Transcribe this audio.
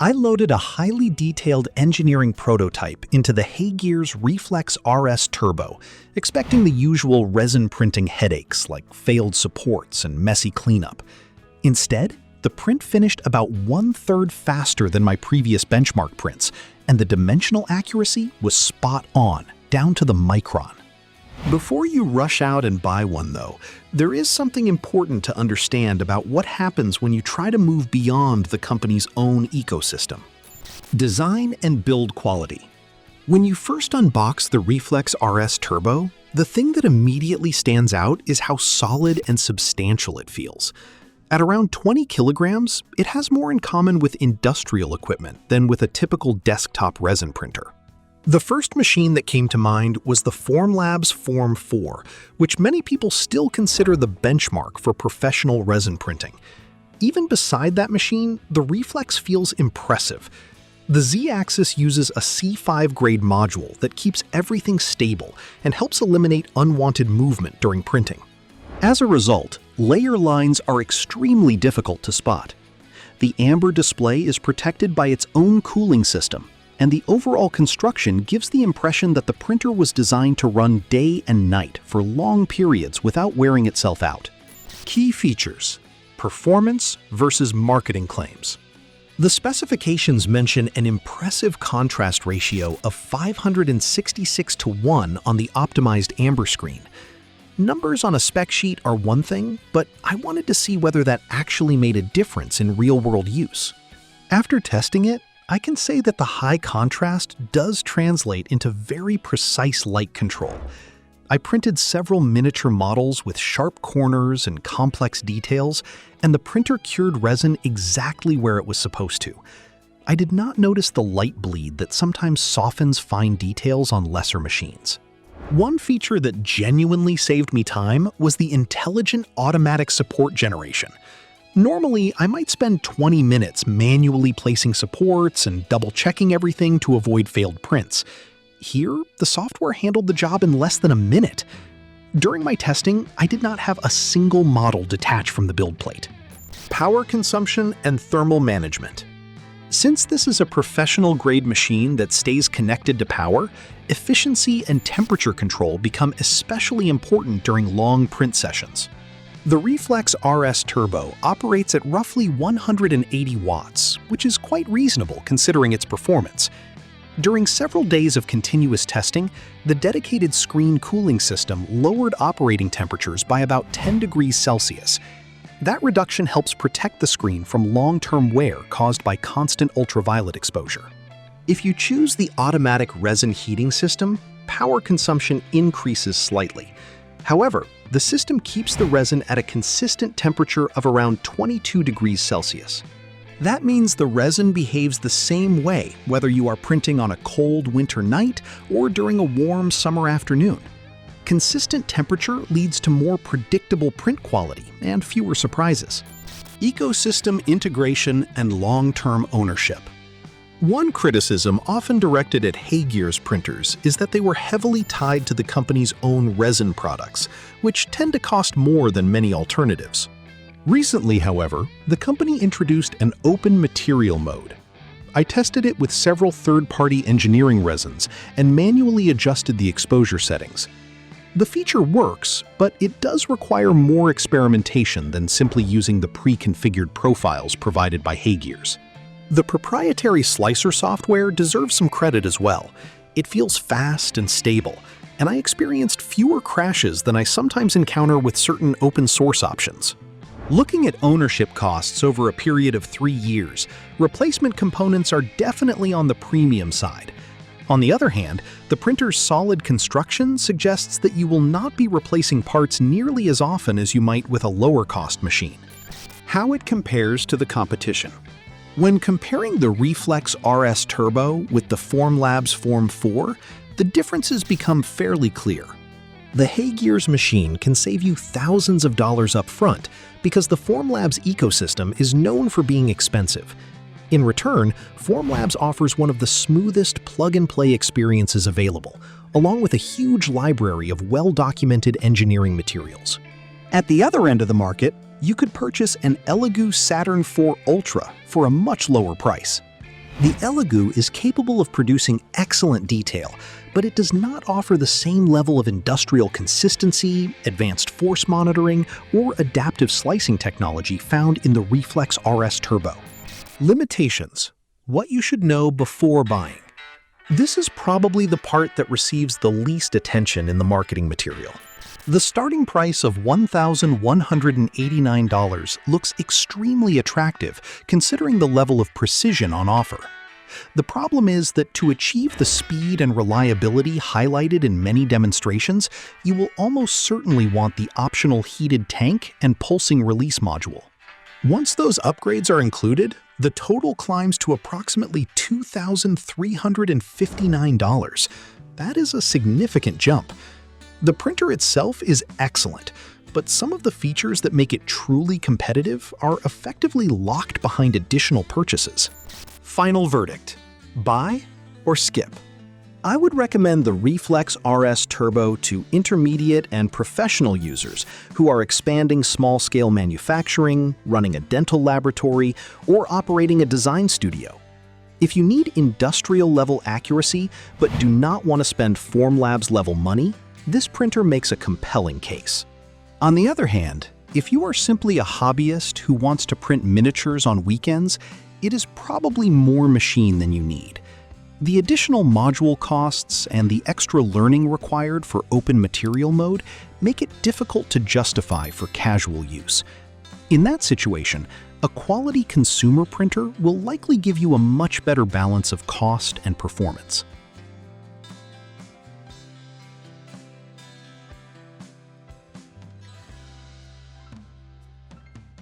I loaded a highly detailed engineering prototype into the HeyGears Reflex RS Turbo, expecting the usual resin printing headaches like failed supports and messy cleanup. Instead, the print finished about 1/3 faster than my previous benchmark prints, and the dimensional accuracy was spot on, down to the micron. Before you rush out and buy one, though, there is something important to understand about what happens when you try to move beyond the company's own ecosystem. Design and build quality. When you first unbox the Reflex RS Turbo, the thing that immediately stands out is how solid and substantial it feels. At around 20 kilograms, it has more in common with industrial equipment than with a typical desktop resin printer. The first machine that came to mind was the Formlabs Form 4, which many people still consider the benchmark for professional resin printing. Even beside that machine, the Reflex feels impressive. The Z-axis uses a C5 grade module that keeps everything stable and helps eliminate unwanted movement during printing. As a result, layer lines are extremely difficult to spot. The amber display is protected by its own cooling system, and the overall construction gives the impression that the printer was designed to run day and night for long periods without wearing itself out. Key features: performance versus marketing claims. The specifications mention an impressive contrast ratio of 566:1 on the optimized amber screen. Numbers on a spec sheet are one thing, but I wanted to see whether that actually made a difference in real-world use. After testing it, I can say that the high contrast does translate into very precise light control. I printed several miniature models with sharp corners and complex details, and the printer cured resin exactly where it was supposed to. I did not notice the light bleed that sometimes softens fine details on lesser machines. One feature that genuinely saved me time was the intelligent automatic support generation. Normally, I might spend 20 minutes manually placing supports and double-checking everything to avoid failed prints. Here, the software handled the job in less than a minute. During my testing, I did not have a single model detach from the build plate. Power consumption and thermal management. Since this is a professional-grade machine that stays connected to power, efficiency and temperature control become especially important during long print sessions. The Reflex RS Turbo operates at roughly 180 watts, which is quite reasonable considering its performance. During several days of continuous testing, the dedicated screen cooling system lowered operating temperatures by about 10 degrees Celsius. That reduction helps protect the screen from long-term wear caused by constant ultraviolet exposure. If you choose the automatic resin heating system, power consumption increases slightly. However, the system keeps the resin at a consistent temperature of around 22 degrees Celsius. That means the resin behaves the same way whether you are printing on a cold winter night or during a warm summer afternoon. Consistent temperature leads to more predictable print quality and fewer surprises. Ecosystem integration and long-term ownership. One criticism often directed at HeyGears printers is that they were heavily tied to the company's own resin products, which tend to cost more than many alternatives. Recently, however, the company introduced an open material mode. I tested it with several third-party engineering resins and manually adjusted the exposure settings. The feature works, but it does require more experimentation than simply using the pre-configured profiles provided by HeyGears. The proprietary slicer software deserves some credit as well. It feels fast and stable, and I experienced fewer crashes than I sometimes encounter with certain open-source options. Looking at ownership costs over a period of 3 years, replacement components are definitely on the premium side. On the other hand, the printer's solid construction suggests that you will not be replacing parts nearly as often as you might with a lower-cost machine. How it compares to the competition. When comparing the Reflex RS Turbo with the Formlabs Form 4, the differences become fairly clear. The HeyGears machine can save you thousands of dollars up front because the Formlabs ecosystem is known for being expensive. In return, Formlabs offers one of the smoothest plug-and-play experiences available, along with a huge library of well-documented engineering materials. At the other end of the market, you could purchase an Elegoo Saturn 4 Ultra for a much lower price. The Elegoo is capable of producing excellent detail, but it does not offer the same level of industrial consistency, advanced force monitoring, or adaptive slicing technology found in the Reflex RS Turbo. Limitations: what you should know before buying. This is probably the part that receives the least attention in the marketing material. The starting price of $1,189 looks extremely attractive considering the level of precision on offer. The problem is that to achieve the speed and reliability highlighted in many demonstrations, you will almost certainly want the optional heated tank and pulsing release module. Once those upgrades are included, the total climbs to approximately $2,359. That is a significant jump. The printer itself is excellent, but some of the features that make it truly competitive are effectively locked behind additional purchases. Final verdict: buy or skip? I would recommend the Reflex RS Turbo to intermediate and professional users who are expanding small-scale manufacturing, running a dental laboratory, or operating a design studio. If you need industrial-level accuracy but do not want to spend Formlabs-level money, this printer makes a compelling case. On the other hand, if you are simply a hobbyist who wants to print miniatures on weekends, it is probably more machine than you need. The additional module costs and the extra learning required for open material mode make it difficult to justify for casual use. In that situation, a quality consumer printer will likely give you a much better balance of cost and performance.